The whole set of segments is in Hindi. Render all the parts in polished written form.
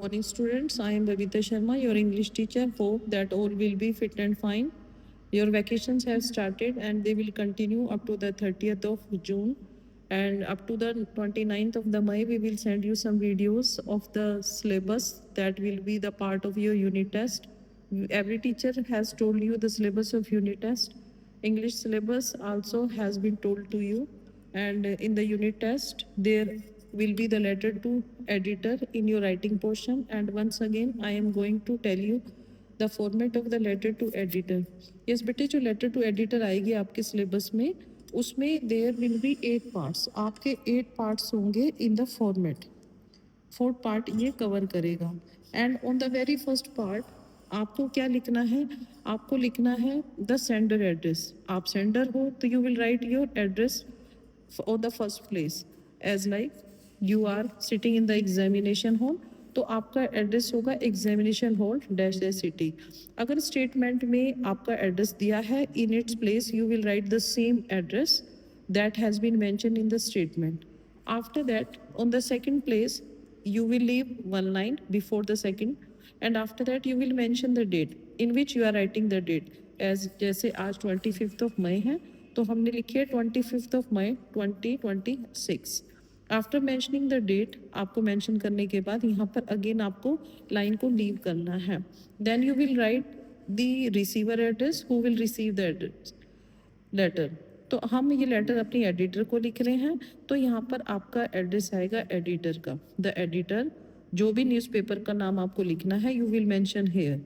Morning students, I am Babita Sharma, your English teacher. Hope that all will be fit and fine. Your vacations have started and they will continue up to the 30th of June, and up to the 29th of the May we will send you some videos of the syllabus that will be the part of your unit test. Every teacher has told you the syllabus of unit test. English syllabus also has been told to you, and in the unit test there will be the letter to editor in your writing portion. And once again I am going to tell you the format of the letter to editor. Yes बेटे, जो letter to editor आएगी आपके syllabus में, उसमें there will be 8 parts. आपके 8 parts होंगे in the format. Fourth part ये कवर करेगा. And on the very first part आपको क्या लिखना है? आपको लिखना है द सेंडर एड्रेस. आप सेंडर हो तो you will write your address on the first place. As like you are sitting in the examination hall, तो आपका एड्रेस होगा examination hall dash dash city. अगर स्टेटमेंट में आपका एड्रेस दिया है, in its place you will write the same address that has been mentioned in the statement. After that, on the second place, you will leave one line before the second, and after that you will mention the date in which you are writing the date. As जैसे आज 25th of May है, तो हमने लिखी है 25th of May 2026. After mentioning the date, आपको मेंशन करने के बाद यहाँ पर अगेन आपको लाइन को लीव करना है. Then you will write the receiver address, who will receive the address letter. तो हम ये लेटर अपनी एडिटर को लिख रहे हैं, तो यहाँ पर आपका एड्रेस आएगा एडिटर का. द एडिटर, जो भी न्यूज़पेपर का नाम आपको लिखना है यू विल मेंशन हेयर.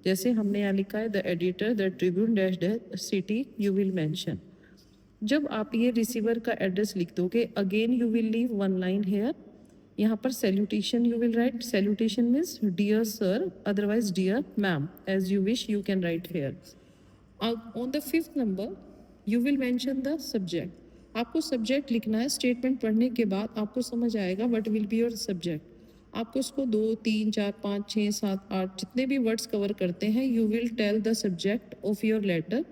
जैसे हमने यहाँ लिखा है the editor the Tribune dash dash city, you will mention. जब आप ये रिसीवर का एड्रेस लिख दोगे, again you will leave one line here. यहाँ पर salutation you will write. Salutation means dear sir, otherwise dear ma'am, as you wish you can write here. On the fifth number you will mention the subject. आपको सब्जेक्ट लिखना है. स्टेटमेंट पढ़ने के बाद आपको समझ आएगा what will be your subject. आपको उसको 2, 3, 4, 5, 6, 7, 8 जितने भी वर्ड्स कवर करते हैं, you will tell the subject of your letter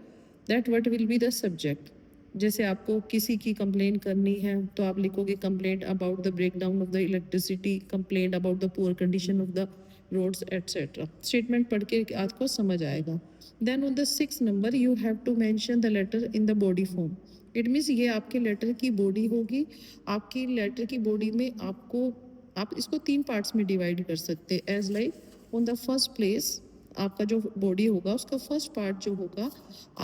that what will be the subject. जैसे आपको किसी की कंप्लेन करनी है तो आप लिखोगे complaint about the break down of the electricity, complaint about the poor condition of the roads etcetera. Statement पढ़ के आपको समझ आएगा. Then on the 6th number you have to mention the letter in the body form. It means ये आपके लेटर की बॉडी होगी. आपकी लेटर की बॉडी में आप इसको 3 पार्ट्स में डिवाइड कर सकते हैं. As like on the first place आपका जो बॉडी होगा उसका फर्स्ट पार्ट जो होगा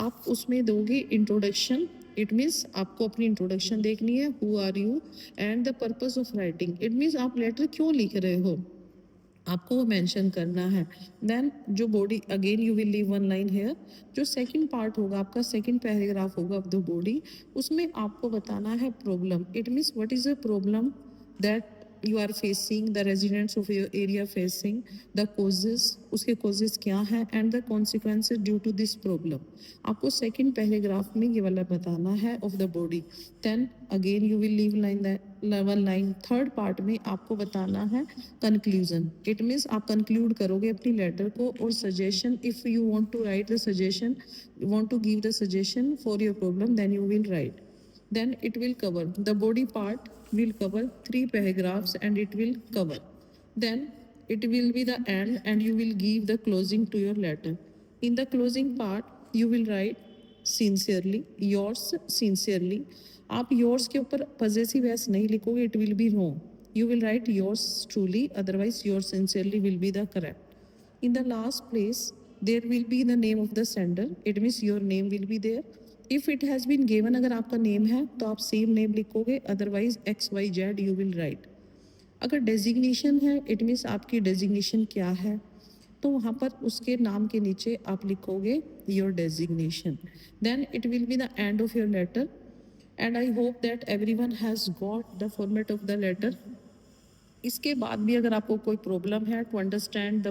आप उसमें दोगे इंट्रोडक्शन. इट मीन्स आपको अपनी इंट्रोडक्शन देखनी है, who are you and the purpose of writing. It means आप लेटर क्यों लिख रहे हो, आपको वो मेंशन करना है. देन जो body, again you will leave one line here. जो सेकंड पार्ट होगा आपका, सेकंड पैराग्राफ होगा ऑफ द बॉडी, उसमें आपको बताना है problem. It means what is the problem that you are facing, the residents of your area facing, the causes, उसके causes क्या हैं, and the consequences due to this problem. आपको सेकंड पैराग्राफ में ये वाला बताना है of the body. Then again you will leave line that one line. Third part में आपको बताना है conclusion. It means आप conclude करोगे अपनी लेटर को. और suggestion, if you want to write the suggestion, you want to give the suggestion for your problem, then you will write. Then it will cover the body part, will cover 3 paragraphs and it will cover. Then it will be the end and you will give the closing to your letter. In the closing part you will write sincerely, yours sincerely. आप yours के ऊपर possessive s नहीं लिखोगे, it will be wrong. You will write yours truly, otherwise yours sincerely will be the correct. In the last place there will be the name of the sender. It means your name will be there. If it has been given, अगर आपका नेम है तो आप सेम नेम लिखोगे, otherwise XYZ you will write. अगर डेजिग्नेशन है, इट मीन्स आपकी डेजिग्नेशन क्या है, तो वहाँ पर उसके नाम के नीचे आप लिखोगे your designation. Then it will be the end of your letter. And I hope that everyone has got the format of the letter. इसके बाद भी अगर आपको कोई प्रॉब्लम है to understand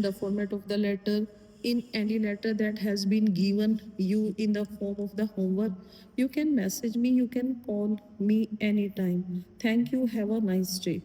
the format of the letter, in any letter that has been given you in the form of the homework, you can message me, you can call me anytime. Thank you. Have a nice day.